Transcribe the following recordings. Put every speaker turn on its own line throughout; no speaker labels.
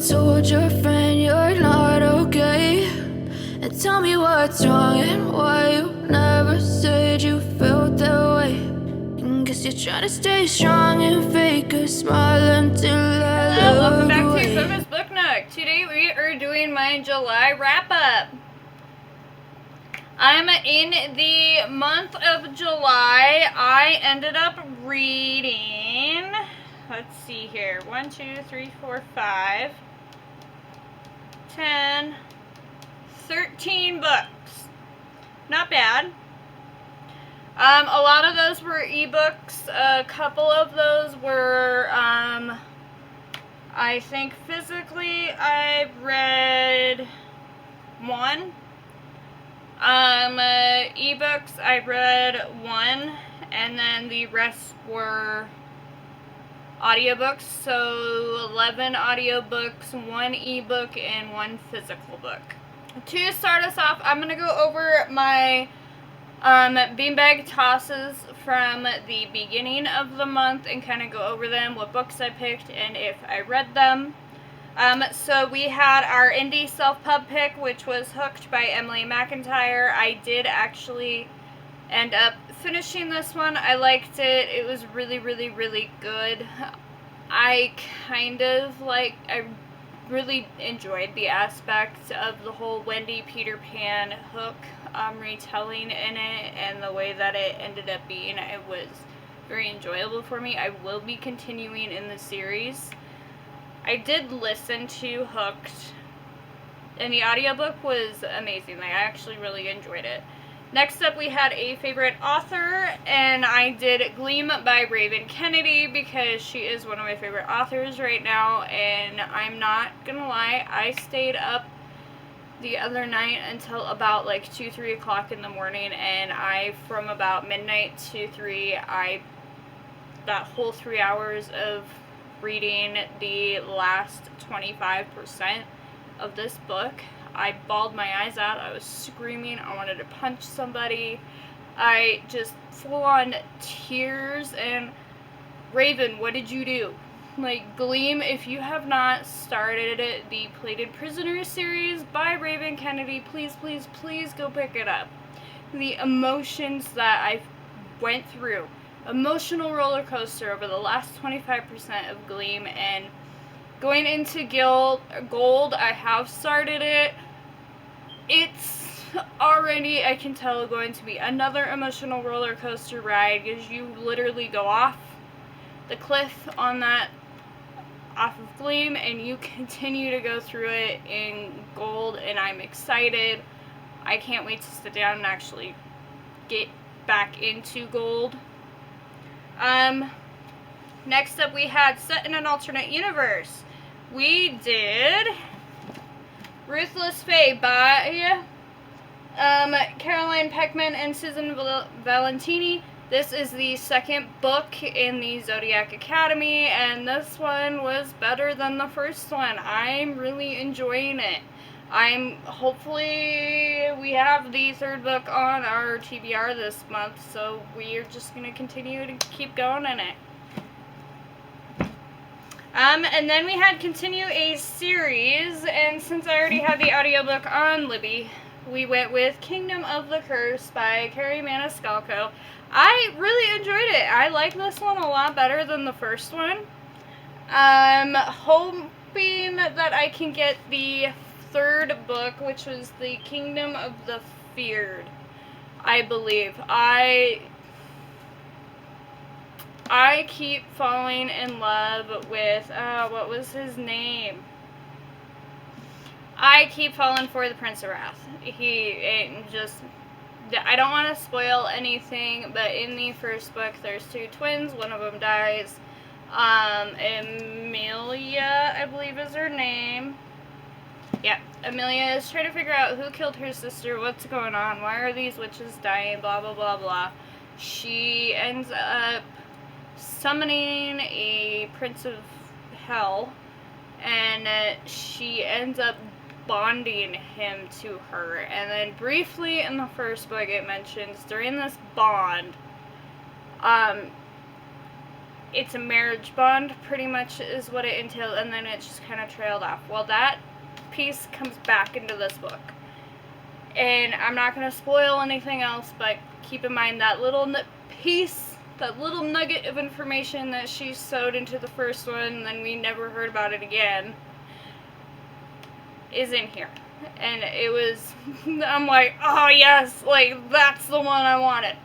told your friend you're not okay? And tell me what's wrong and why you never said you felt that way. And guess you're trying to stay strong and fake a smile until I
Hello, welcome
look
back
away.
to Sophie's Book Nook. Today we are doing my July wrap-up. I'm in the month of July. I ended up reading, let's see here, 1, 2, 3, 4, 5, 10, 13 books. Not bad. A lot of those were ebooks. A couple of those were, I think physically I've read one. Ebooks I read one, and then the rest were audiobooks. So 11 audiobooks, 1 ebook, and 1 physical book. To start us off, I'm gonna go over my beanbag tosses from the beginning of the month and kind of go over them, what books I picked, and if I read them. So we had our indie self-pub pick, which was Hooked by Emily McIntyre. I did actually end up finishing this one. I liked it. It was really, really, really good. I really enjoyed the aspect of the whole Wendy Peter Pan Hook retelling in it, and the way that it ended up being. It was very enjoyable for me. I will be continuing in the series. I did listen to Hooked, and the audiobook was amazing. I actually really enjoyed it. Next up, we had a favorite author, and I did Gleam by Raven Kennedy because she is one of my favorite authors right now, and I'm not gonna lie, I stayed up the other night until about like 2, 3 o'clock in the morning, and from about midnight to 3, that whole 3 hours of reading the last 25% of this book, I bawled my eyes out. I was screaming. I wanted to punch somebody. I just full on tears. And Raven, what did you do? Like, Gleam, if you have not started the Plated Prisoners series by Raven Kennedy, please, please, please go pick it up. The emotions that I went through, emotional roller coaster over the last 25% of Gleam, and going into Gold, I have started it. It's already, I can tell, going to be another emotional roller coaster ride, because you literally go off the cliff off of Gleam, and you continue to go through it in Gold, and I'm excited. I can't wait to sit down and actually get back into Gold. Next up we had Set in an Alternate Universe. We did Ruthless Fae by Caroline Peckman and Susan Valentini. This is the second book in the Zodiac Academy, and this one was better than the first one. I'm really enjoying it. Hopefully we have the third book on our TBR this month, so we're just going to continue to keep going in it. And then we had Continue a Series, and since I already had the audiobook on Libby, we went with Kingdom of the Curse by Carrie Maniscalco. I really enjoyed it. I like this one a lot better than the first one. I'm hoping that I can get the third book, which was the Kingdom of the Feared, I believe. I keep falling in love with, what was his name? I keep falling for the Prince of Wrath. I don't want to spoil anything, but in the first book, there's 2 twins. One of them dies. Amelia, I believe is her name. Yeah, Amelia is trying to figure out who killed her sister, what's going on, why are these witches dying, blah, blah, blah, blah. She ends up summoning a prince of hell, and she ends up bonding him to her. And then briefly in the first book it mentions during this bond, it's a marriage bond, pretty much is what it entailed, and then it just kind of trailed off. Well, that piece comes back into this book. And I'm not going to spoil anything else, but keep in mind that little piece, that little nugget of information that she sewed into the first one, and then we never heard about it again, is in here. And it was, I'm like, oh yes, like, that's the one I wanted.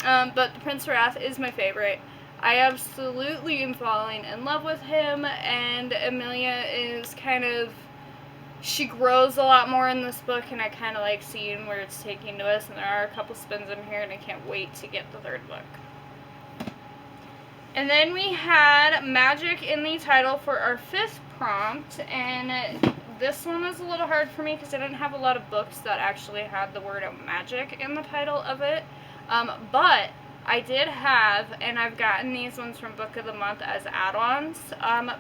But the Prince of Wrath is my favorite. I absolutely am falling in love with him, and Amelia is kind of, she grows a lot more in this book, and I kind of like seeing where it's taking to us, and there are a couple spins in here, and I can't wait to get the third book. And then we had magic in the title for our fifth prompt, and this one was a little hard for me because I didn't have a lot of books that actually had the word magic in the title of it, but I did have, and I've gotten these ones from Book of the Month as add-ons,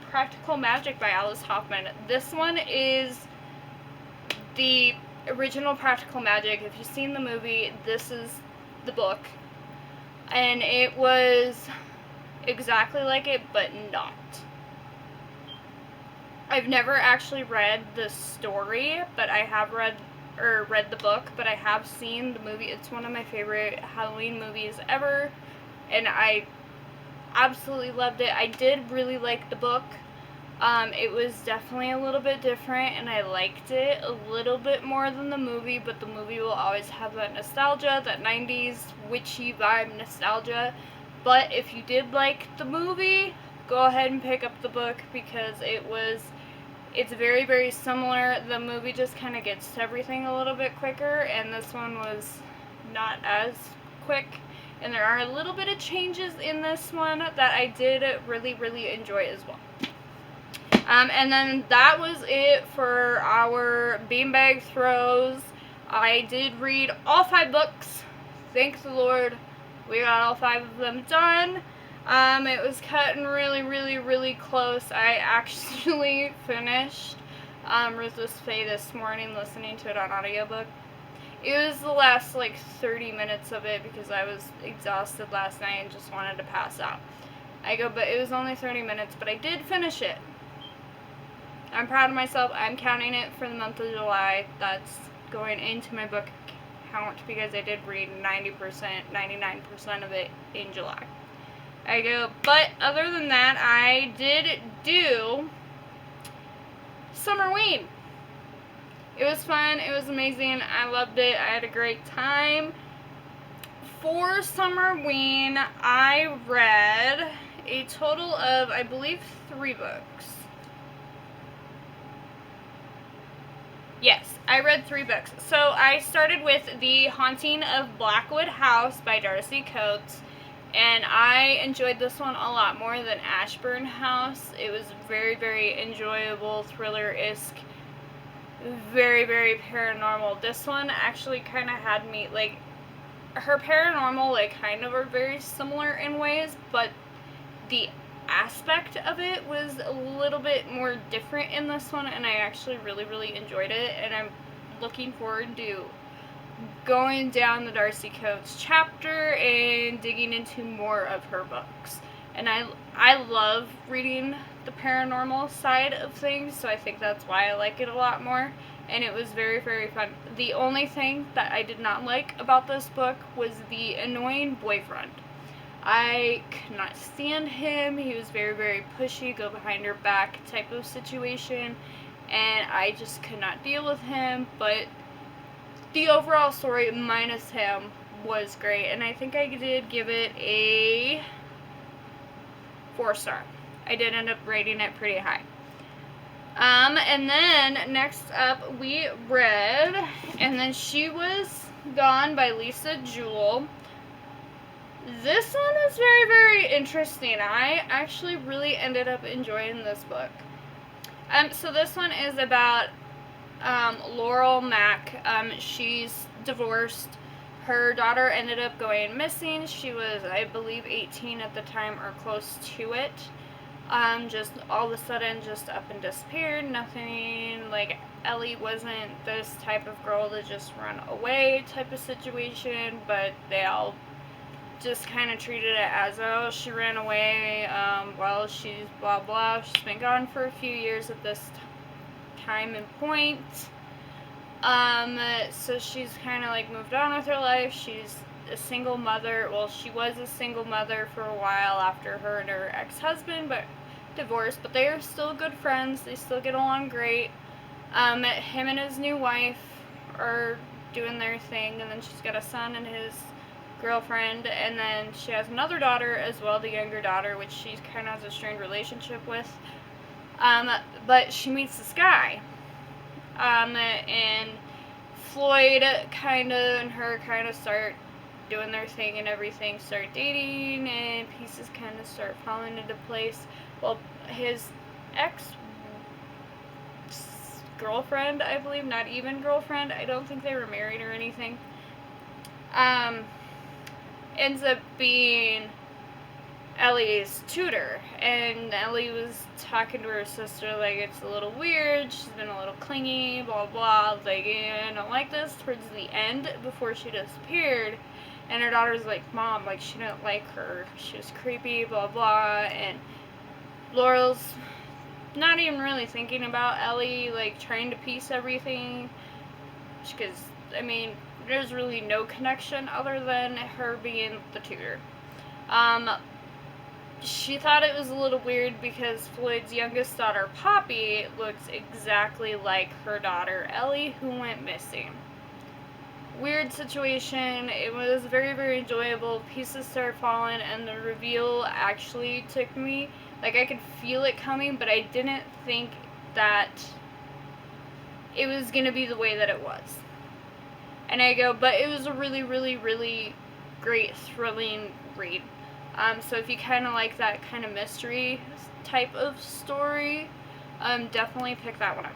Practical Magic by Alice Hoffman. This one is the original Practical Magic. If you've seen the movie, this is the book. And it was exactly like it, but not. I've never actually read the story, but I have read the book, but I have seen the movie. It's one of my favorite Halloween movies ever, and I absolutely loved it. I did really like the book. It was definitely a little bit different, and I liked it a little bit more than the movie, but the movie will always have that nostalgia, that 90s witchy vibe nostalgia. But if you did like the movie, go ahead and pick up the book, because it's very, very similar. The movie just kind of gets to everything a little bit quicker, and this one was not as quick. And there are a little bit of changes in this one that I did really, really enjoy as well. And then that was it for our beanbag throws. I did read all 5 books. Thank the Lord. We got all 5 of them done. It was cutting really, really, really close. I actually finished Ruthless Fae this morning, listening to it on audiobook. It was the last, like, 30 minutes of it because I was exhausted last night and just wanted to pass out. But it was only 30 minutes, but I did finish it. I'm proud of myself. I'm counting it for the month of July. That's going into my book count because I did read 90%, 99% of it in July. But other than that, I did do Summerween. It was fun. It was amazing. I loved it. I had a great time. For Summerween, I read a total of, I believe, 3 books. Yes, I read 3 books. So I started with The Haunting of Blackwood House by Darcy Coates, and I enjoyed this one a lot more than Ashburn House. It was very, very enjoyable, thriller-esque, very, very paranormal. This one actually kind of had me, like, her paranormal, like, kind of are very similar in ways, but the aspect of it was a little bit more different in this one, and I actually really, really enjoyed it, and I'm looking forward to going down the Darcy Coates chapter and digging into more of her books. And I love reading the paranormal side of things, so I think that's why I like it a lot more, and it was very, very fun. The only thing that I did not like about this book was the annoying boyfriend. I could not stand him. He was very, very pushy, go behind her back type of situation, and I just could not deal with him. But the overall story, minus him, was great, and I think I did give it a 4-star. I did end up rating it pretty high. And then next up we read And Then She Was Gone by Lisa Jewell. This one is very, very interesting. I actually really ended up enjoying this book. So this one is about Laurel Mack. She's divorced. Her daughter ended up going missing. She was, I believe, 18 at the time or close to it. Just all of a sudden just up and disappeared. Nothing, like, Ellie wasn't this type of girl to just run away type of situation, but they all just kind of treated it as, oh, she ran away, well, she's blah blah, she's been gone for a few years at this time and point. So she's kind of like moved on with her life. She's a single mother. Well, she was a single mother for a while after her and her ex-husband but divorced, but they are still good friends. They still get along great. Him and his new wife are doing their thing, and then she's got a son and his girlfriend, and then she has another daughter as well, the younger daughter, which she kind of has a strained relationship with. But she meets this guy. And Floyd and her kind of start doing their thing and everything, start dating, and pieces kind of start falling into place. Well, his ex-girlfriend, I believe, not even girlfriend, I don't think they were married or anything, ends up being Ellie's tutor, and Ellie was talking to her sister like, it's a little weird, she's been a little clingy, blah blah, like, I don't like this, towards the end, before she disappeared, and her daughter's like, Mom, like, she didn't like her, she was creepy, blah blah, and Laurel's not even really thinking about Ellie, like, trying to piece everything, because, I mean, there's really no connection other than her being the tutor. She thought it was a little weird because Floyd's youngest daughter, Poppy, looks exactly like her daughter, Ellie, who went missing. Weird situation. It was very, very enjoyable. Pieces started falling, and the reveal actually took me, like, I could feel it coming, but I didn't think that it was going to be the way that it was. And I go, but it was a really, really, really great, thrilling read. So if you kind of like that kind of mystery type of story, definitely pick that one up.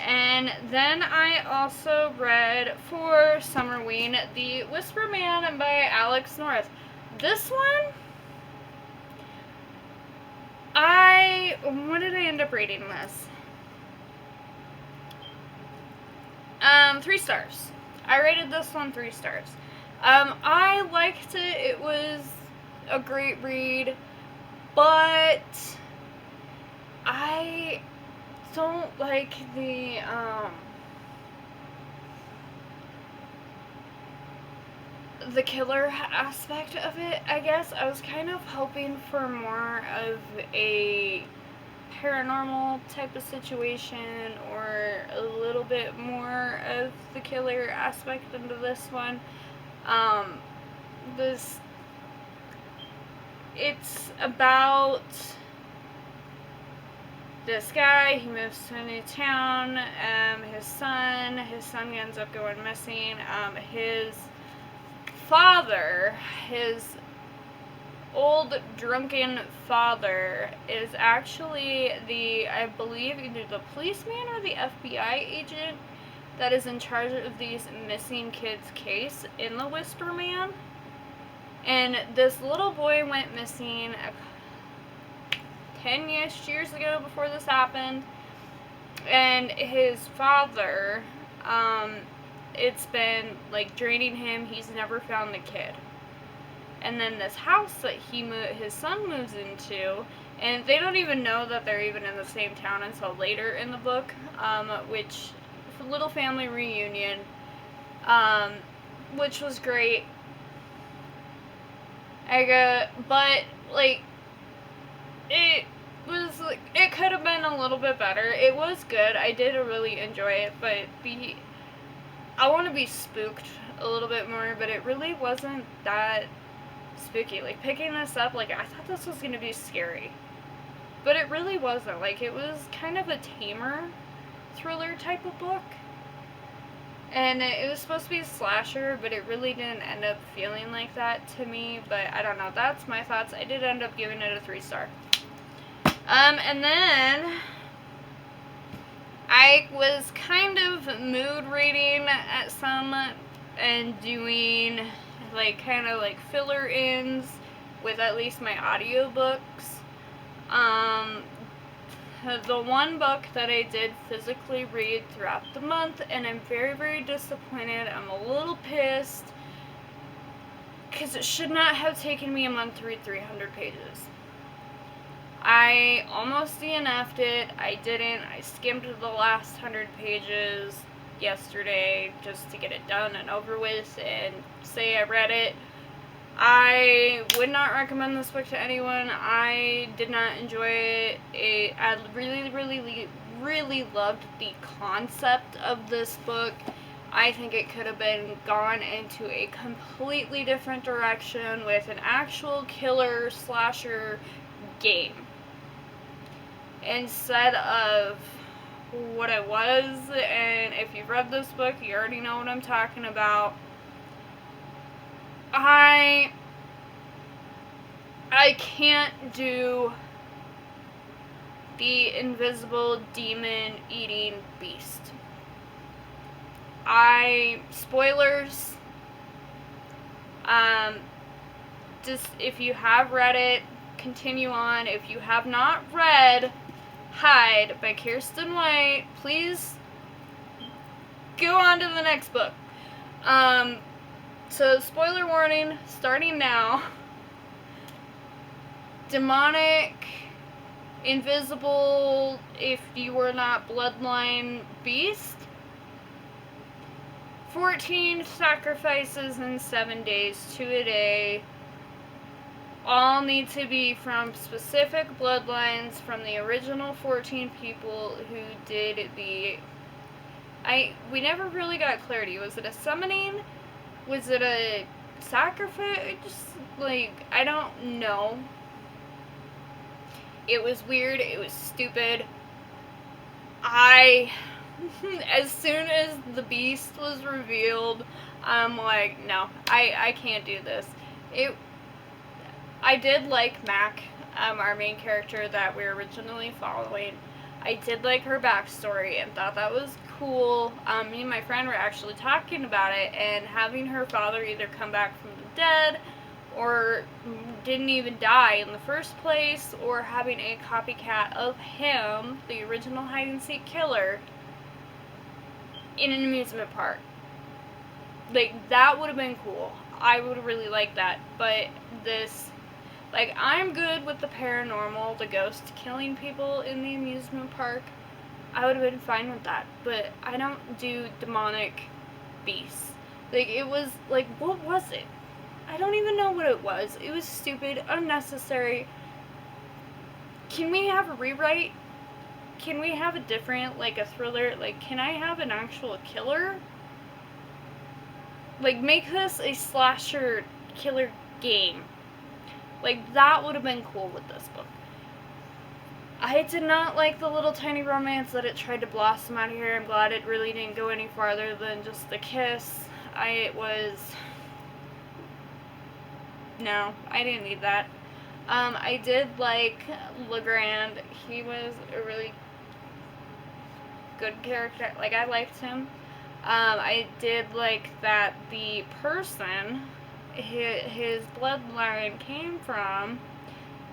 And then I also read for Summerween The Whisper Man by Alex North. This one, what did I end up rating this? 3 stars. I rated this one 3 stars. I liked it. It was a great read, but I don't like the killer aspect of it, I guess. I was kind of hoping for more of a paranormal type of situation, or a little bit more of the killer aspect into this one. It's about this guy. He moves to a new town. His son ends up going missing. His father, his old drunken father, is actually I believe, either the policeman or the FBI agent that is in charge of these missing kids' case in the Whisper Man. And this little boy went missing 10-ish years ago before this happened. And his father, it's been like draining him. He's never found the kid. And then this house that his son moves into, and they don't even know that they're even in the same town until later in the book, which, little family reunion, which was great. But, like, it was, like, it could have been a little bit better. It was good. I did really enjoy it, but I want to be spooked a little bit more, but it really wasn't that spooky. Like, picking this up, like, I thought this was going to be scary, but it really wasn't. Like, it was kind of a tamer thriller type of book. And it was supposed to be a slasher, but it really didn't end up feeling like that to me. But I don't know. That's my thoughts. I did end up giving it a 3 star. And then I was kind of mood rating at some and doing like kind of like filler ins with at least my audiobooks. The one book that I did physically read throughout the month, and I'm very, very disappointed. I'm a little pissed because it should not have taken me a month to read 300 pages. I almost DNF'd it. I didn't. I skimmed the last 100 pages yesterday just to get it done and over with and say I read it. I would not recommend this book to anyone. I did not enjoy it. I really loved the concept of this book. I think it could have been gone into a completely different direction with an actual killer slasher game instead of what it was. And if you've read this book, you already know what I'm talking about. I can't do the invisible demon eating beast. Spoilers, just if you have read it, continue on. If you have not read Hide by Kirsten White, please go on to the next book. So spoiler warning, starting now. Demonic, invisible, if you were not bloodline beast. 14 sacrifices in 7 days to a day. All need to be from specific bloodlines from the original 14 people who did the... we never really got clarity. Was it a summoning? Was it a sacrifice? Just, like, I don't know. It was weird. It was stupid. As soon as the beast was revealed, I'm like, no, I can't do this. I did like Mac, our main character that we were originally following. I did like her backstory and thought that was cool. Me and my friend were actually talking about it, and having her father either come back from the dead or didn't even die in the first place, or having a copycat of him, the original hide-and-seek killer, in an amusement park. Like, that would have been cool. I would have really liked that. But this, like, I'm good with the paranormal, the ghost killing people in the amusement park. I would have been fine with that. But I don't do demonic beasts. Like, it was, like, what was it? I don't even know what it was. It was stupid, unnecessary. Can we have a rewrite? Can we have a different, like, a thriller? Like, can I have an actual killer? Like, make this a slasher killer game. Like, that would have been cool with this book. I did not like the little tiny romance that it tried to blossom out of here. I'm glad it really didn't go any farther than just the kiss. No, I didn't need that. I did like Legrand. He was a really good character. Like, I liked him. I did like that the person his bloodline came from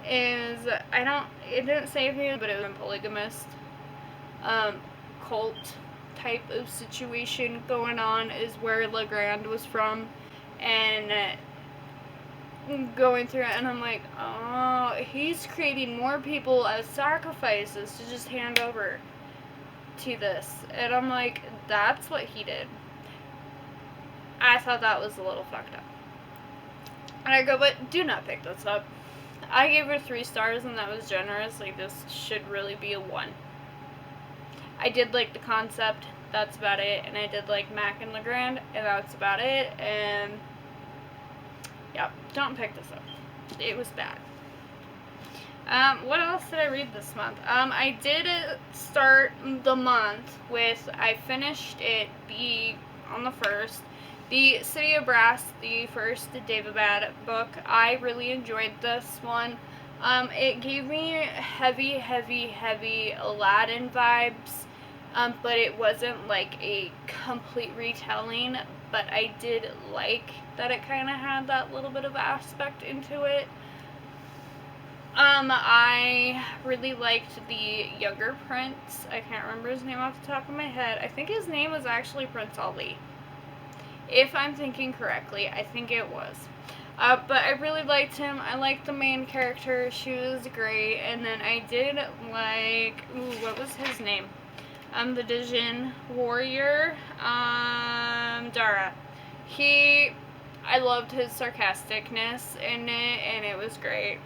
is, it didn't say who, but it was a polygamist, cult type of situation going on is where Legrand was from, and going through it, and I'm like, oh, he's creating more people as sacrifices to just hand over to this, and I'm like, that's what he did. I thought that was a little fucked up. And I go, but do not pick this up. I gave her 3 stars, and that was generous. Like, this should really be a 1. I did like the concept, that's about it, and I did like Mac and Legrand, and that's about it, and yeah, don't pick this up. It was bad. What else did I read this month? I did start the month with, I finished it on the 1st, the City of Brass, the first David Bad book. I really enjoyed this one. It gave me heavy Aladdin vibes, but it wasn't like a complete retelling, but I did like that it kind of had that little bit of aspect into it. I really liked the younger prince. I can't remember his name off the top of my head. I think his name was actually Prince Ali. If I'm thinking correctly, I think it was. But I really liked him. I liked the main character. She was great. And then I did like, what was his name? The Dijon warrior, Dara. I loved his sarcasticness in it, and it was great.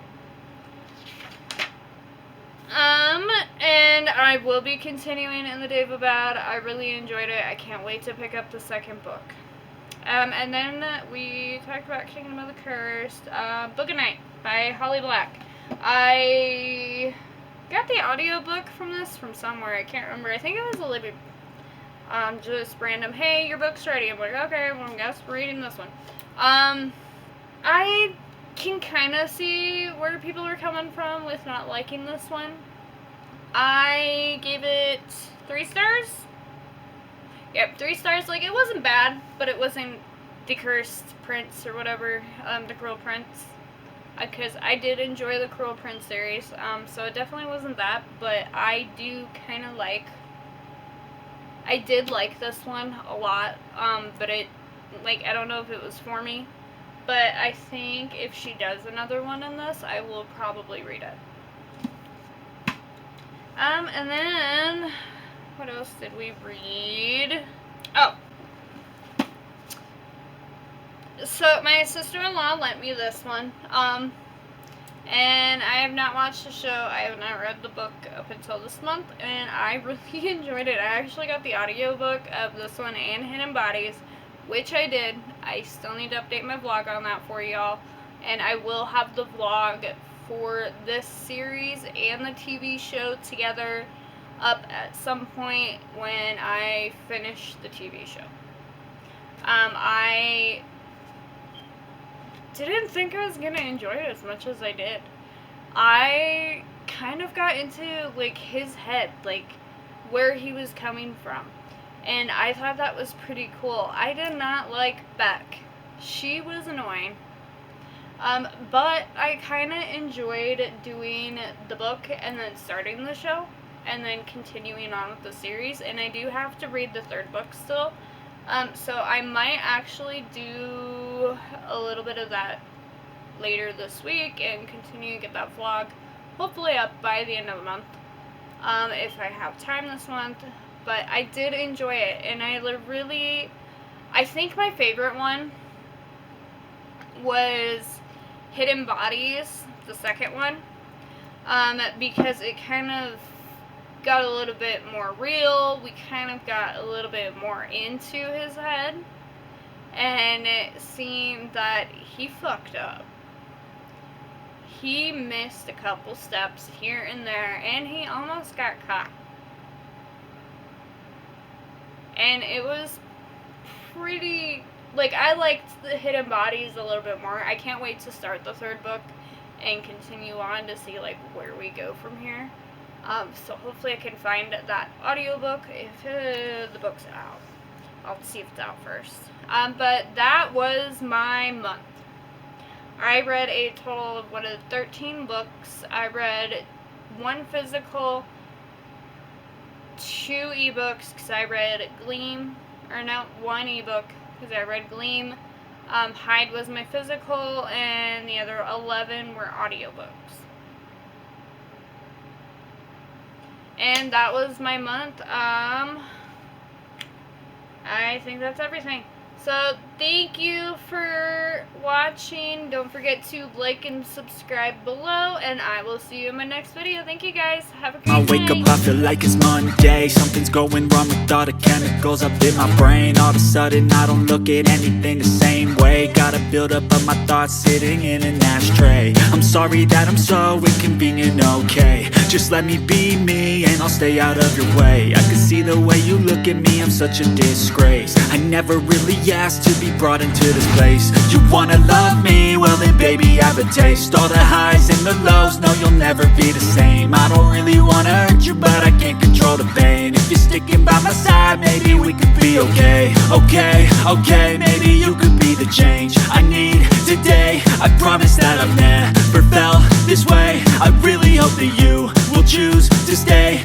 And I will be continuing in the Day of Abad. I really enjoyed it. I can't wait to pick up the second book. And then we talked about Kingdom of the Cursed, Book of Night by Holly Black. I got the audiobook from this from somewhere. I can't remember. I think it was a Libby. Just random, hey, your book's ready. I'm like, okay, well, I guess we're reading this one. I can kind of see where people are coming from with not liking this one. I gave it 3 stars. Yep, 3 stars. Like, it wasn't bad, but it wasn't the Cursed Prince or whatever, the Cruel Prince. Because I did enjoy the Cruel Prince series, so it definitely wasn't that, but I do kind of I did like this one a lot, but I don't know if it was for me, but I think if she does another one in this, I will probably read it. And then, what else did we read? Oh. So, my sister-in-law lent me this one, and I have not watched the show. I have not read the book up until this month, and I really enjoyed it. I actually got the audiobook of this one and Hidden Bodies, which I did. I still need to update my vlog on that for y'all, and I will have the vlog for this series and the TV show together up at some point when I finish the TV show. I didn't think I was gonna enjoy it as much as I did. I kind of got into, his head, where he was coming from. And I thought that was pretty cool. I did not like Beck. She was annoying. But I kind of enjoyed doing the book and then starting the show and then continuing on with the series. And I do have to read the 3rd book still. So I might actually do a little bit of that later this week and continue to get that vlog hopefully up by the end of the month, if I have time this month. But I did enjoy it, and I think my favorite one was Hidden Bodies, the second one, because it kind of got a little bit more real. We kind of got a little bit more into his head, and it seemed that he fucked up. He missed a couple steps here and there, and he almost got caught. And it was pretty, I liked the Hidden Bodies a little bit more. I can't wait to start the 3rd book and continue on to see, where we go from here. So hopefully I can find that audiobook if the book's out. I'll see if it's out first. But that was my month. I read a total of 13 books. I read 1 physical, 2 ebooks, because I read Gleam, 1 ebook, because I read Gleam. Hyde was my physical, and the other 11 were audiobooks. And that was my month. I think that's everything. So, thank you for watching. Don't forget to like and subscribe below, and I will see you in my next video. Thank you guys. Have a great night.
I wake up, I feel like it's Monday. Something's going wrong with all the chemicals up in my brain. All of a sudden, I don't look at anything the same way. Gotta build up of my thoughts sitting in an ashtray. I'm sorry that I'm so inconvenient, okay. Just let me be me, and I'll stay out of your way. I can see the way you look at me, I'm such a disgrace. I never really asked to be brought into this place. You wanna love me? Well then baby, I have a taste. All the highs and the lows, no you'll never be the same. I don't really wanna hurt you, but I can't control the pain. If you're sticking by my side, maybe we could be okay. Okay, maybe you could be the change I need today. I promise that I've never felt this way. I really hope that you will choose to stay.